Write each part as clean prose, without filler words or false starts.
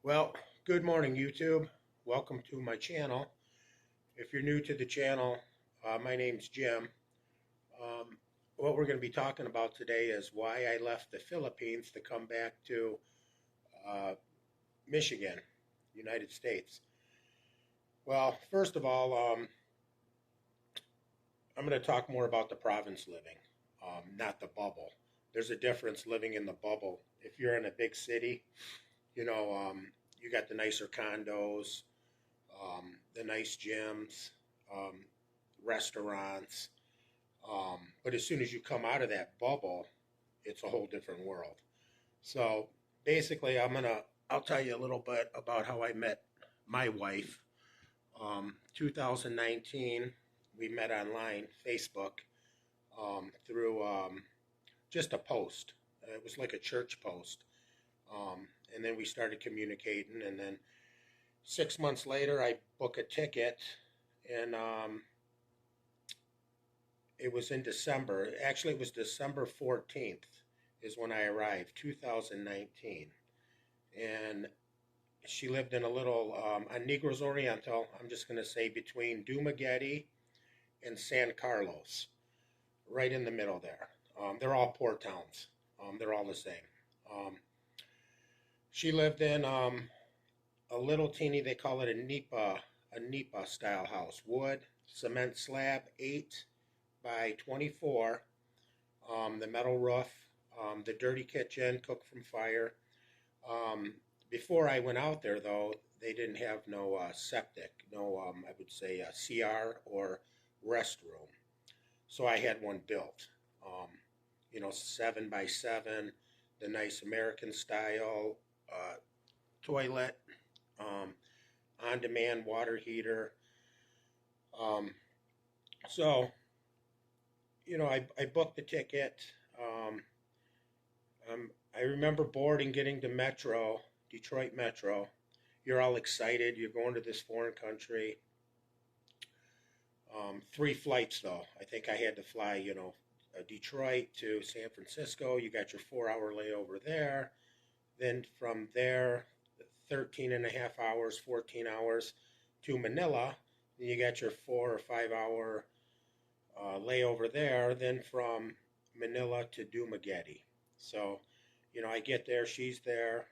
Well, good morning, YouTube. Welcome to my channel. If you're new to the channel, my name's Jim. Um, what we're going to be talking about today is why I left the Philippines to come back to uh, Michigan, United States. Well, first of all, I'm going to talk more about the province living, not the bubble. There's a difference living in the bubble. If you're in a big city, you know, you got the nicer condos, the nice gyms, um, restaurants. But as soon as you come out of that bubble, it's a whole different world. So basically, I'll tell you a little bit about how I met my wife. 2019, we met online, Facebook, through just a post. It was like a church post. And then we started communicating, and then 6 months later, I book a ticket, and it was in December. Actually, it was December 14th is when I arrived, 2019. And she lived in a little, on Negros Oriental, I'm just going to say between Dumaguete and San Carlos, right in the middle there. They're all port towns. They're all the same. Um, she lived in a little teeny, they call it a Nipa style house. Wood, cement slab, 8 by 24. The metal roof, the dirty kitchen, cook from fire. Before I went out there, though, they didn't have no septic, no, I would say, CR or restroom. So I had one built. 7 by 7, the nice American style toilet, um, on-demand water heater. Um, so, I booked the ticket. Um, I remember boarding, getting to Metro, Detroit Metro. You're all excited. You're going to this foreign country. 3 flights, though. I think I had to fly, Detroit to San Francisco. You got your 4-hour layover there. Then from there, 13 and a half hours, 14 hours to Manila. Then you got your 4 or 5 hour layover there. Then from Manila to Dumaguete. So, I get there, she's there.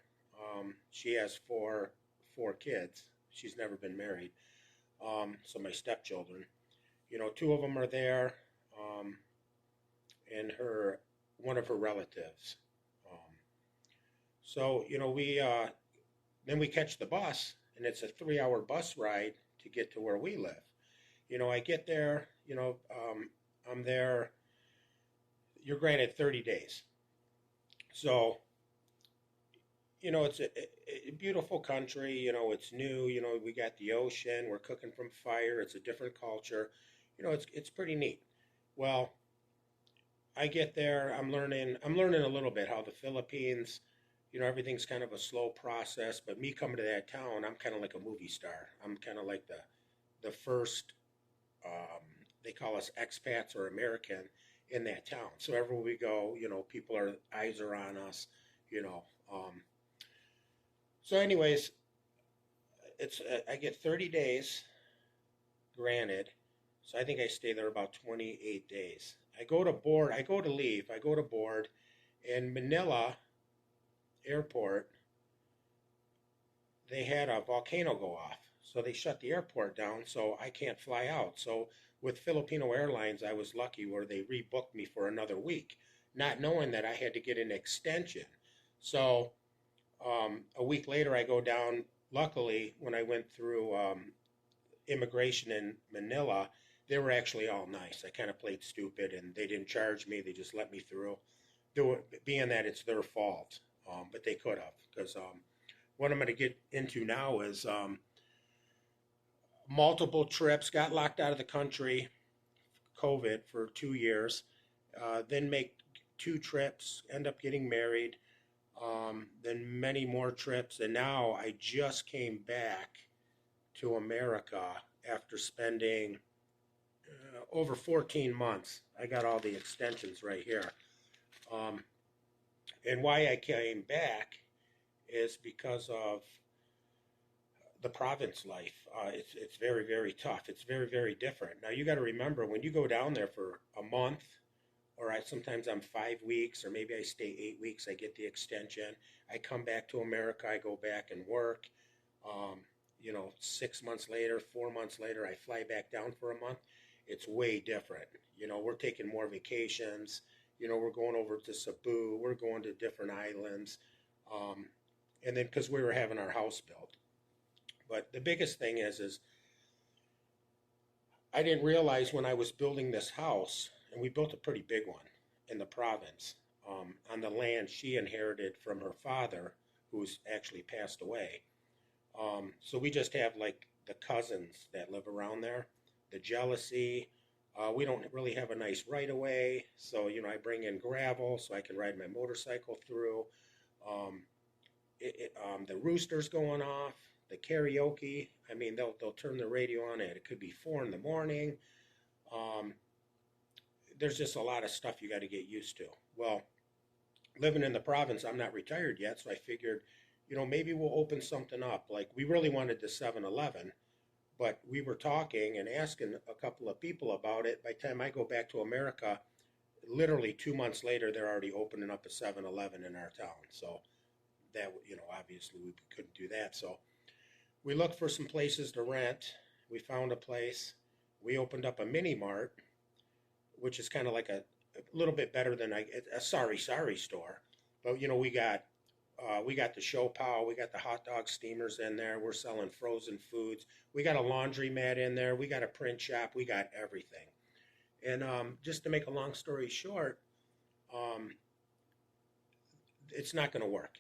She has four kids. She's never been married. So my stepchildren, 2 of them are there, and one of her relatives. Um, so, then we catch the bus, and it's a 3-hour bus ride to get to where we live. I get there, I'm there, you're granted 30 days. So, it's a beautiful country, it's new, we got the ocean, we're cooking from fire, it's a different culture, it's pretty neat. Well, I get there, I'm learning a little bit how the Philippines, everything's kind of a slow process, but me coming to that town, I'm kind of like a movie star. I'm kind of like the first, they call us expats or American in that town. So everywhere we go, eyes are on us, you know. So anyways, I get 30 days granted. So I think I stay there about 28 days. I go to board in Manila airport. They had a volcano go off. So they shut the airport down, so I can't fly out. So with Filipino Airlines, I was lucky where they rebooked me for another week, not knowing that I had to get an extension. So a week later, I go down. Luckily, when I went through immigration in Manila, they were actually all nice. I kind of played stupid, and they didn't charge me. They just let me through, being that it's their fault. But they could have, because what I'm going to get into now is multiple trips, got locked out of the country, COVID, for 2 years, then make 2 trips, end up getting married, then many more trips, and now I just came back to America after spending over 14 months. I got all the extensions right here. And why I came back is because of the province life. It's very, very tough. It's very, very different. Now you got to remember when you go down there for a month, or sometimes I'm 5 weeks, or maybe I stay 8 weeks. I get the extension. I come back to America. I go back and work. Um, 6 months later, 4 months later, I fly back down for a month. It's way different. We're taking more vacations. We're going over to Cebu. We're going to different islands. Um, and then because we were having our house built. But the biggest thing is I didn't realize when I was building this house, and we built a pretty big one in the province, on the land she inherited from her father, who's actually passed away. So we just have like the cousins that live around there, the jealousy. We don't really have a nice right of way, so I bring in gravel so I can ride my motorcycle through. Um, the rooster's going off, the karaoke. I mean, they'll turn the radio on, and it could be 4 in the morning. Um, there's just a lot of stuff you got to get used to. Well, living in the province, I'm not retired yet, so I figured, maybe we'll open something up. Like we really wanted the 7-Eleven, but we were talking and asking a couple of people about it. By the time I go back to America, literally 2 months later, they're already opening up a 7-Eleven in our town. So that, obviously we couldn't do that. So we looked for some places to rent. We found a place. We opened up a mini mart, which is kind of like a little bit better than a sorry store. But we got the show pow, we got the hot dog steamers in there. We're selling frozen foods. We got a laundromat in there. We got a print shop. We got everything. And just to make a long story short, um, it's not going to work.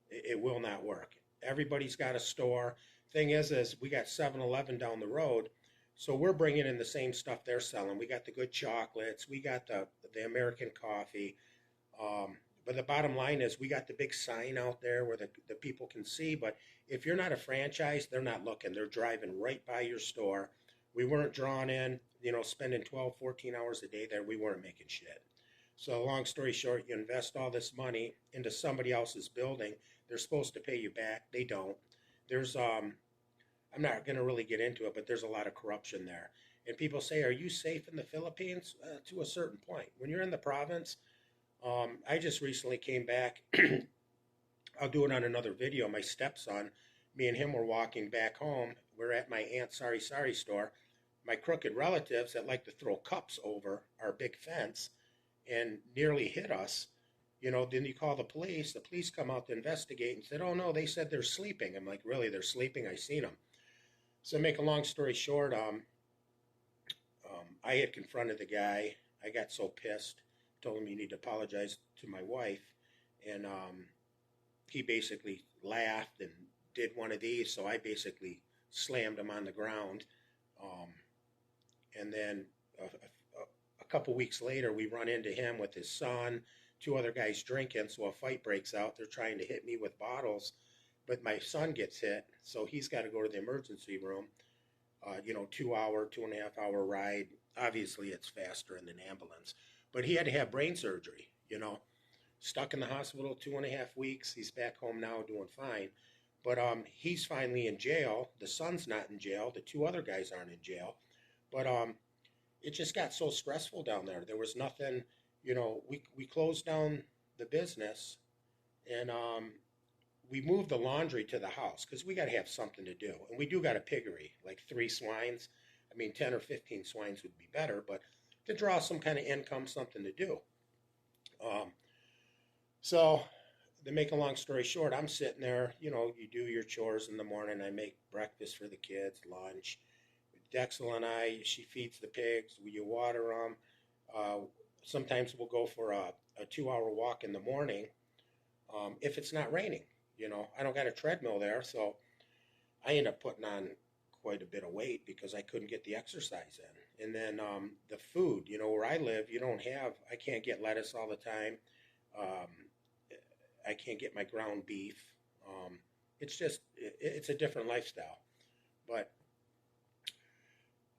It will not work. Everybody's got a store. Thing is we got 7-Eleven down the road, so we're bringing in the same stuff they're selling. We got the good chocolates. We got the American coffee. But the bottom line is we got the big sign out there where the people can see. But if you're not a franchise, they're not looking. They're driving right by your store. We weren't drawn in, spending 12, 14 hours a day there. We weren't making shit. So long story short, you invest all this money into somebody else's building. They're supposed to pay you back. They don't. There's I'm not going to really get into it, but there's a lot of corruption there. And people say, are you safe in the Philippines? To a certain point. When you're in the province, I just recently came back. I'll do it on another video. My stepson, me and him were walking back home. We're at my Aunt Sorry store. My crooked relatives that like to throw cups over our big fence and nearly hit us. Then you call the police. The police come out to investigate and said, oh no, they said they're sleeping. I'm like, really? They're sleeping? I seen them. So make a long story short, I had confronted the guy. I got so pissed. Told him you need to apologize to my wife. And he basically laughed and did one of these. So I basically slammed him on the ground. And then a couple weeks later, we run into him with his son, two other guys drinking. So a fight breaks out. They're trying to hit me with bottles. But my son gets hit, so he's got to go to the emergency room. 2.5 hour ride. Obviously, it's faster in an ambulance. But he had to have brain surgery, Stuck in the hospital 2.5 weeks. He's back home now doing fine. But he's finally in jail. The son's not in jail. The two other guys aren't in jail. But it just got so stressful down there. There was nothing, we closed down the business, and we moved the laundry to the house because we got to have something to do. And we do got a piggery, like 3 swines. I mean, 10 or 15 swines would be better, but to draw some kind of income, something to do. So to make a long story short, I'm sitting there, you do your chores in the morning. I make breakfast for the kids, lunch. Dexel and I, she feeds the pigs. You water them. Sometimes we'll go for a 2-hour walk in the morning if it's not raining. I don't got a treadmill there, so I end up putting on quite a bit of weight because I couldn't get the exercise in. And then the food, where I live, I can't get lettuce all the time. I can't get my ground beef. It's a different lifestyle. But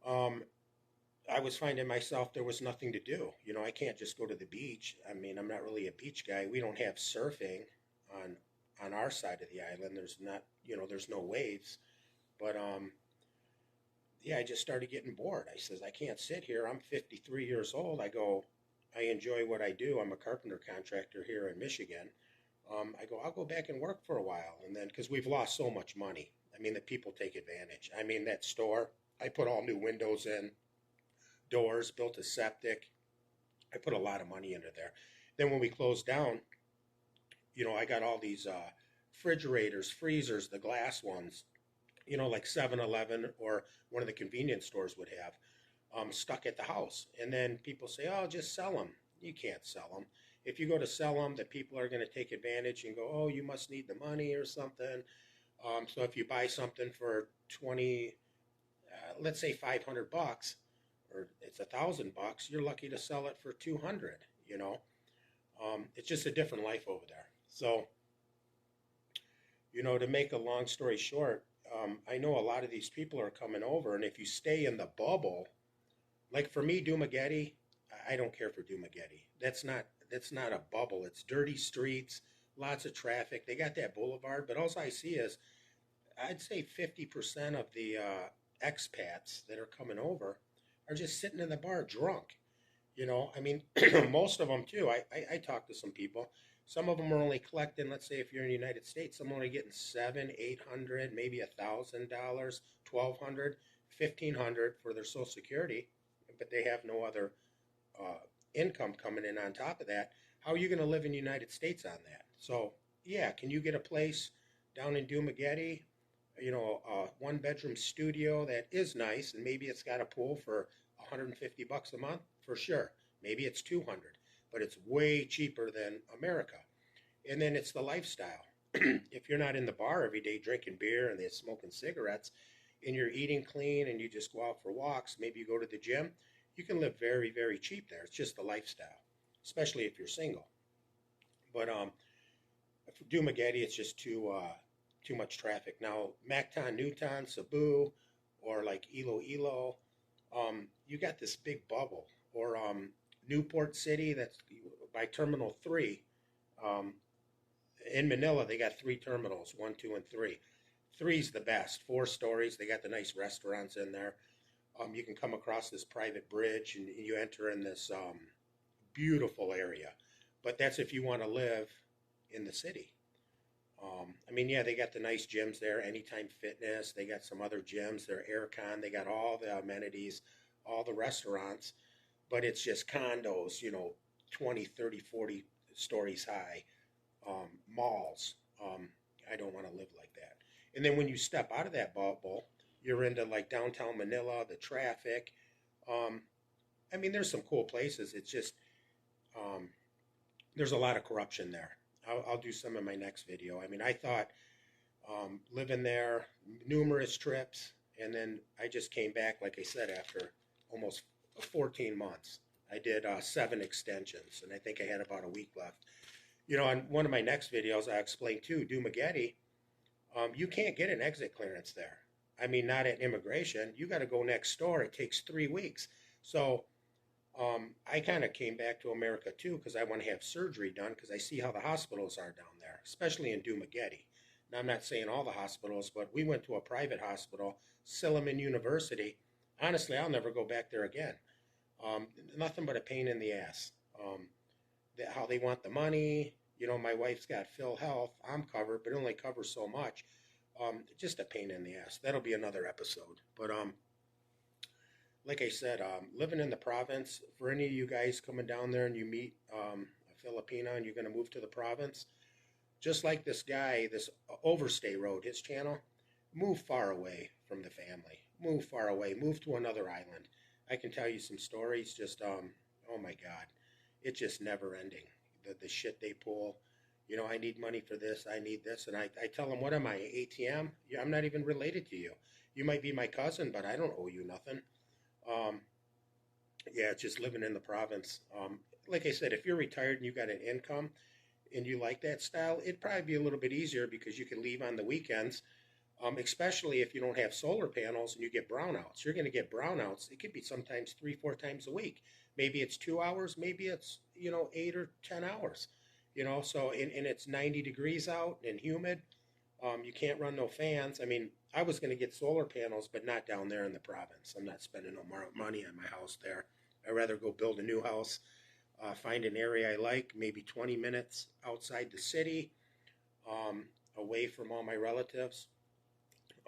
I was finding myself there was nothing to do. I can't just go to the beach. I mean, I'm not really a beach guy. We don't have surfing on on our side of the island. There's not, there's no waves. But yeah, I just started getting bored. I says, I can't sit here. I'm 53 years old. I go, I enjoy what I do. I'm a carpenter contractor here in Michigan. I go, I'll go back and work for a while. And then, because we've lost so much money. I mean, the people take advantage. I mean, that store, I put all new windows in, doors, built a septic. I put a lot of money into there. Then when we closed down, I got all these refrigerators, freezers, the glass ones, like 7-Eleven or one of the convenience stores would have, stuck at the house. And then people say, oh, just sell them. You can't sell them. If you go to sell them, the people are going to take advantage and go, oh, you must need the money or something. So if you buy something for 20, let's say $500, or it's $1,000, you're lucky to sell it for 200. It's just a different life over there. So, to make a long story short, I know a lot of these people are coming over, and if you stay in the bubble, like for me, Dumaguete, I don't care for Dumaguete. That's not a bubble. It's dirty streets, lots of traffic. They got that boulevard, but all I see is, I'd say 50% of the expats that are coming over are just sitting in the bar drunk. I mean, most of them too. I talked to some people. Some of them are only collecting, let's say if you're in the United States, some are only getting $700, $800, maybe $1,000, $1,200, $1,500 for their Social Security, but they have no other income coming in on top of that. How are you going to live in the United States on that? So, yeah, can you get a place down in Dumaguete, a one-bedroom studio that is nice, and maybe it's got a pool for $150 a month? For sure. Maybe it's 200, but it's way cheaper than America. And then it's the lifestyle. If you're not in the bar every day drinking beer and they're smoking cigarettes, and you're eating clean and you just go out for walks, maybe you go to the gym, you can live very, very cheap there. It's just the lifestyle, especially if you're single. But for Dumaguete, it's just too much traffic. Now, Mactan, Newton, Cebu, or like Iloilo, you got this big bubble. Or Newport City, that's by Terminal 3. In Manila, they got 3 terminals, 1, 2, and 3. 3's the best, 4 stories. They got the nice restaurants in there. You can come across this private bridge, and you enter in this beautiful area. But that's if you want to live in the city. I mean, yeah, they got the nice gyms there, Anytime Fitness. They got some other gyms. They're aircon. They got all the amenities, all the restaurants. But it's just condos, 20, 30, 40 stories high, malls. I don't want to live like that. And then when you step out of that bubble, you're into like downtown Manila, the traffic. I mean, there's some cool places. It's just, there's a lot of corruption there. I'll do some in my next video. I mean, I thought living there, numerous trips, and then I just came back, like I said, after almost 14 months. I did 7 extensions, and I think I had about a week left. On one of my next videos, I explained too, Dumaguete, you can't get an exit clearance there. I mean, not at immigration. You got to go next door. It takes 3 weeks. So I kind of came back to America too because I want to have surgery done because I see how the hospitals are down there, especially in Dumaguete. Now, I'm not saying all the hospitals, but we went to a private hospital, Silliman University. Honestly, I'll never go back there again. Nothing but a pain in the ass. How they want the money. My wife's got Phil Health. I'm covered, but it only covers so much. Just a pain in the ass. That'll be another episode. But like I said, living in the province, for any of you guys coming down there and you meet a Filipino and you're going to move to the province, just like this guy, this Overstay Road, his channel, move far away from the family. Move far away. Move to another island. I can tell you some stories, just, oh my God, it's just never ending. The shit they pull, I need money for this, I need this, and I tell them, what am I, ATM? Yeah, I'm not even related to you. You might be my cousin, but I don't owe you nothing. Yeah, it's just living in the province. Like I said, if you're retired and you got an income and you like that style, it'd probably be a little bit easier because you can leave on the weekends. Especially if you don't have solar panels and you get brownouts. You're going to get brownouts. It could be sometimes 3, 4 times a week. Maybe it's 2 hours. Maybe it's, 8 or 10 hours. you know, so and it's 90 degrees out and humid. You can't run no fans. I mean, I was going to get solar panels, but not down there in the province. I'm not spending no more money on my house there. I'd rather go build a new house, find an area I like, maybe 20 minutes outside the city, away from all my relatives.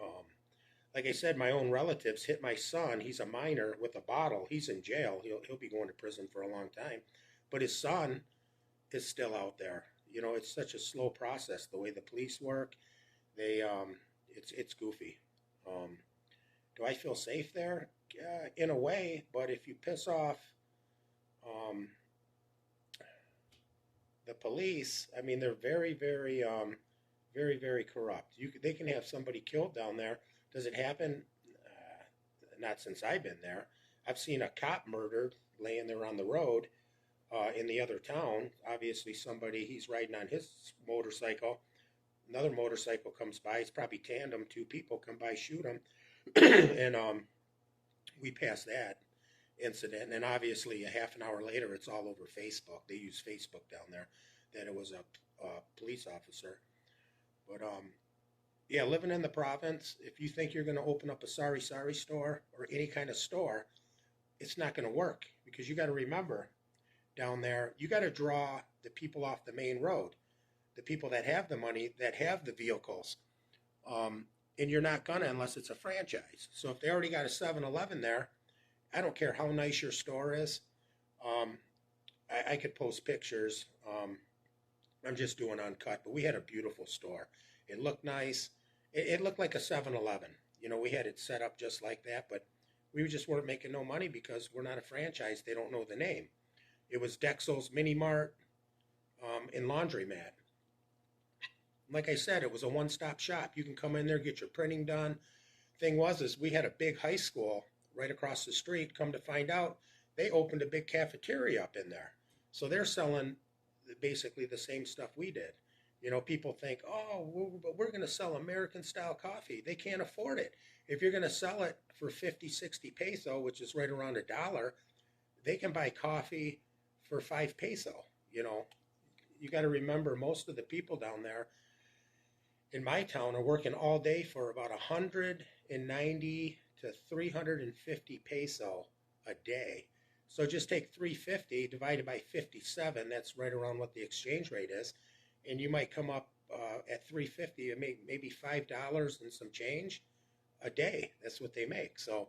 Um, like I said, my own relatives hit my son. He's a minor with a bottle. He's in jail. He'll be going to prison for a long time. But his son is still out there. You know, it's such a slow process. The way the police work, they it's goofy. Um, do I feel safe there? In a way, but if you piss off um, the police, I mean, they're very corrupt. They can have somebody killed down there. Does it happen? Not since I've been there. I've seen a cop murdered laying there on the road in the other town. Obviously, he's riding on his motorcycle. Another motorcycle comes by. It's probably tandem. Two people come by, shoot him, and we passed that incident. And obviously, a half an hour later, it's all over Facebook. They use Facebook down there. That it was a police officer. But yeah, living in the province, if you think you're going to open up a sari store or any kind of store, it's not going to work because you got to remember down there, you got to draw the people off the main road, the people that have the money, that have the vehicles. And you're not going to unless it's a franchise. So if they already got a 7-Eleven there, I don't care how nice your store is. Um, I could post pictures. I'm just doing uncut, but we had a beautiful store. It looked nice. It looked like a 7-Eleven. You know, we had it set up just like that, but we just weren't making no money because we're not a franchise. They don't know the name. It was Dexel's Mini Mart and Laundromat. Like I said, it was a one-stop shop. You can come in there, get your printing done. Thing was, is we had a big high school right across the street. Come to find out, they opened a big cafeteria up in there. So they're selling basically the same stuff we did. You know, people think, oh, but we're going to sell American-style coffee. They can't afford it. If you're going to sell it for 50, 60 peso, which is right around $1, they can buy coffee for 5 peso. You know, you got to remember most of the people down there in my town are working all day for about 190 to 350 peso a day. So just take 350 divided by 57. That's right around what the exchange rate is, and you might come up at 350, maybe $5 and some change a day. That's what they make. So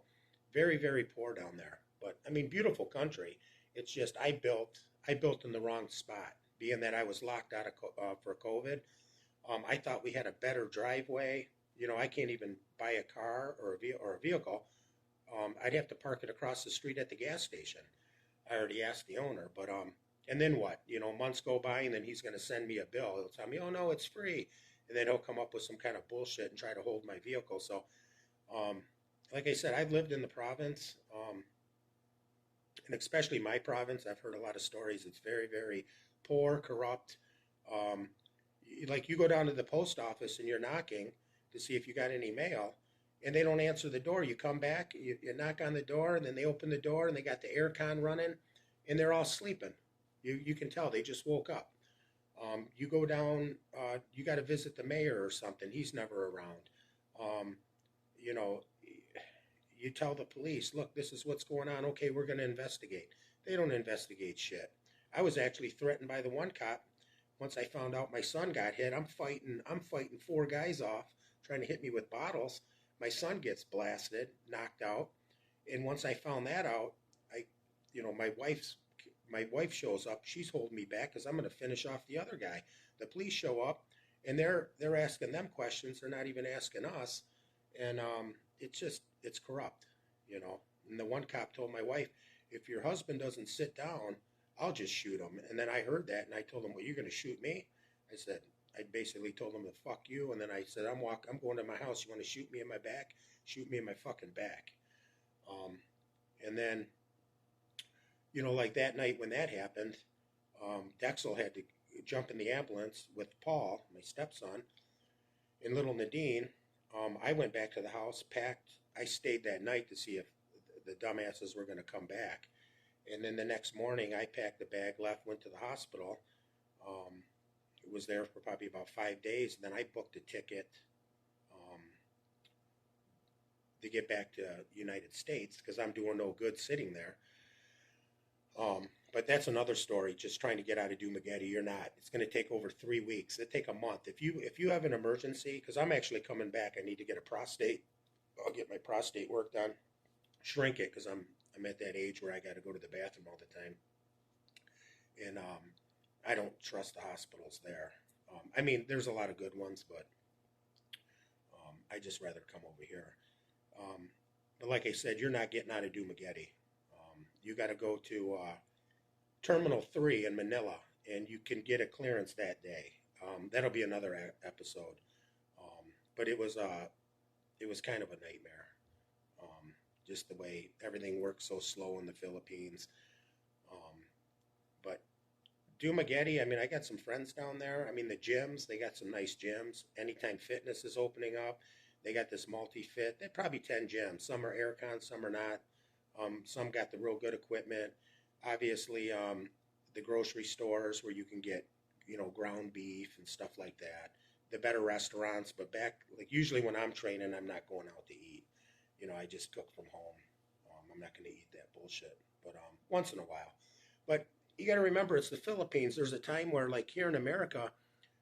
very poor down there. But I mean, beautiful country. It's just I built in the wrong spot, being that I was locked out of for COVID. I thought we had a better driveway. You know, I can't even buy a car or a vehicle. I'd have to park it across the street at the gas station. I already asked the owner, but and then what? You know, months go by, and then he's going to send me a bill. He'll tell me, "Oh no, it's free," and then he'll come up with some kind of bullshit and try to hold my vehicle. So, like I said, I've lived in the province, and especially my province. I've heard a lot of stories. It's very poor, corrupt. Um, like you go down to the post office and you're knocking to see if you got any mail, and they don't answer the door. You come back, you knock on the door, and then they open the door, and they got the air con running, and they're all sleeping. You can tell they just woke up. You go down, you got to visit the mayor or something. He's never around. You know, you tell the police, look, this is what's going on. Okay, we're going to investigate. They don't investigate shit. I was actually threatened by the one cop. Once I found out my son got hit, I'm fighting 4 guys off, trying to hit me with bottles. My son gets blasted, knocked out, and once I found that out, my wife shows up. She's holding me back because I'm going to finish off the other guy. The police show up, and they're asking them questions. They're not even asking us, and it's corrupt, you know. And the one cop told my wife, if your husband doesn't sit down, I'll just shoot him. And then I heard that, and I told him, well, you're going to shoot me? I basically told him to fuck you, and then I said, I'm going to my house. You want to shoot me in my back? Shoot me in my fucking back. And then, you know, like that night when that happened, Dexel had to jump in the ambulance with Paul, my stepson, and little Nadine. I went back to the house, packed. I stayed that night to see if the dumbasses were going to come back. And then the next morning, I packed the bag, left, went to the hospital. was there for probably about 5 days. And then I booked a ticket um, to get back to United States because I'm doing no good sitting there. But that's another story. Just trying to get out of Dumaguete, you're not. It's going to take over 3 weeks. It take a month. If you have an emergency, because I'm actually coming back, I need to get a prostate. I'll get my prostate work done, shrink it because I'm at that age where I got to go to the bathroom all the time, and I don't trust the hospitals there. I mean, there's a lot of good ones, but I just rather come over here. But like I said, you're not getting out of Dumaguete. You got to go to Terminal 3 in Manila, and you can get a clearance that day. That'll be another episode. But it was kind of a nightmare. Just the way everything works so slow in the Philippines. But Dumaguete, I mean, I got some friends down there. I mean, the gyms, they got some nice gyms. Anytime Fitness is opening up. They got this multi-fit. They're probably 10 gyms. Some are aircon, some are not. Some got the real good equipment. Obviously, the grocery stores where you can get, ground beef and stuff like that. The better restaurants, but like usually when I'm training, I'm not going out to eat. I just cook from home. I'm not going to eat that bullshit, but once in a while. But you got to remember, it's the Philippines. There's a time where, like here in America,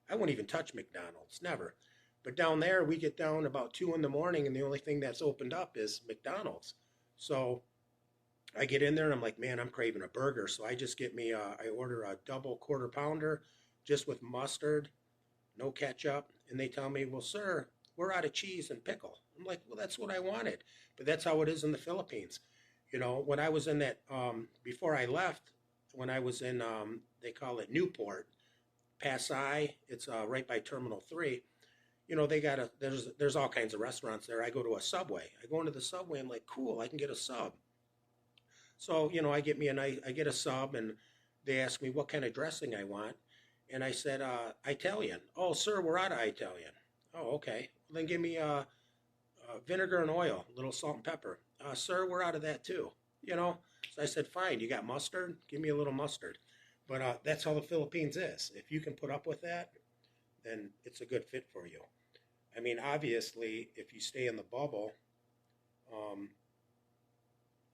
I won't even touch McDonald's, never. But down there, we get down about 2 in the morning, and the only thing that's opened up is McDonald's. So I get in there, and I'm like, man, I'm craving a burger. So I just I order a double quarter pounder just with mustard, no ketchup. And they tell me, well, sir, we're out of cheese and pickle. I'm like, well, that's what I wanted. But that's how it is in the Philippines. When I was in that, before I left, when I was in, they call it Newport, Pasay, it's right by Terminal 3. They got there's all kinds of restaurants there. I go to a Subway. I go into the Subway. I'm like, cool, I can get a sub. So, I get a sub, and they ask me what kind of dressing I want. And I said, Italian. Oh, sir, we're out of Italian. Oh, okay. Well, then give me vinegar and oil, a little salt and pepper. Sir, we're out of that too. So I said, fine, you got mustard? Give me a little mustard. But that's how the Philippines is. If you can put up with that, then it's a good fit for you. I mean, obviously, if you stay in the bubble,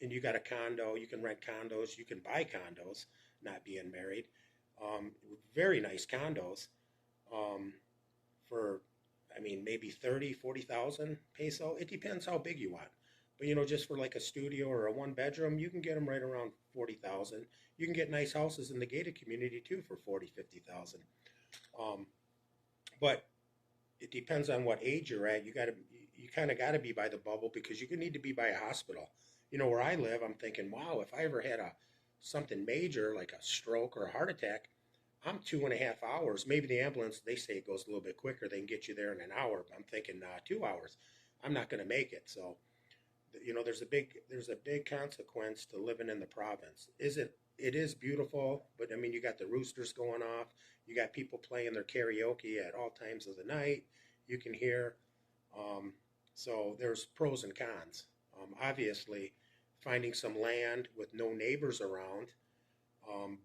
and you got a condo, you can rent condos, you can buy condos, not being married. Very nice condos for, I mean, maybe 30, 40,000 peso. It depends how big you want. But, just for like a studio or a one bedroom, you can get them right around 40,000. You can get nice houses in the gated community too for 40, 50,000. But it depends on what age you're at. You kind of got to be by the bubble because you need to be by a hospital. Where I live, I'm thinking, wow, if I ever had something major like a stroke or a heart attack, I'm 2.5 hours. Maybe the ambulance, they say it goes a little bit quicker. They can get you there in an hour. But I'm thinking 2 hours. I'm not going to make it. So, there's a big consequence to living in the province. It is beautiful, but I mean, you got the roosters going off. You got people playing their karaoke at all times of the night. You can hear. So there's pros and cons. Obviously, finding some land with no neighbors around,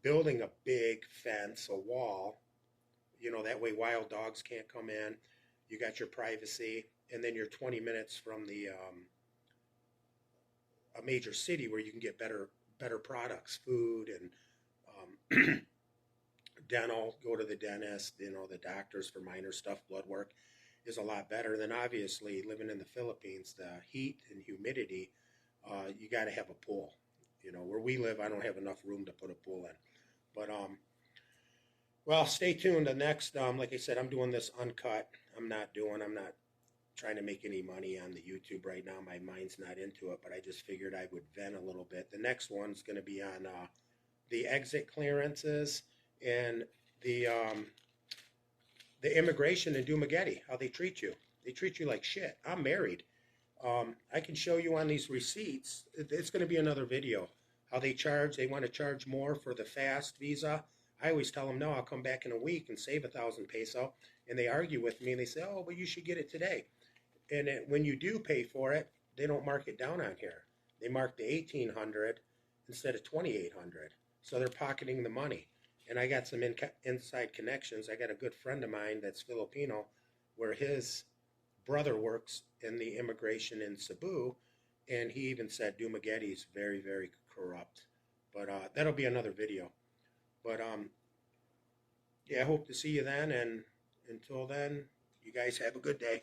building a big fence, a wall, that way wild dogs can't come in. You got your privacy, and then you're 20 minutes from a major city where you can get better products, food, and dental, go to the dentist, the doctors for minor stuff, blood work is a lot better than obviously living in the Philippines. The heat and humidity, you got to have a pool. Where we live, I don't have enough room to put a pool in. But, well, stay tuned. The next, like I said, I'm doing this uncut. I'm not trying to make any money on the YouTube right now. My mind's not into it, but I just figured I would vent a little bit. The next one's going to be on the exit clearances and the immigration in Dumaguete, how they treat you. They treat you like shit. I'm married. I can show you on these receipts. It's going to be another video. How they want to charge more for the fast visa. I always tell them, no, I'll come back in a week and save 1,000 peso. And they argue with me and they say, oh, but you should get it today. And when you do pay for it, they don't mark it down on here. They mark the 1,800 instead of 2,800. So they're pocketing the money. And I got some inside connections. I got a good friend of mine that's Filipino, where his brother works in the immigration in Cebu, and he even said Dumaguete is very, very corrupt. But that'll be another video. But yeah, I hope to see you then. And until then, you guys have a good day.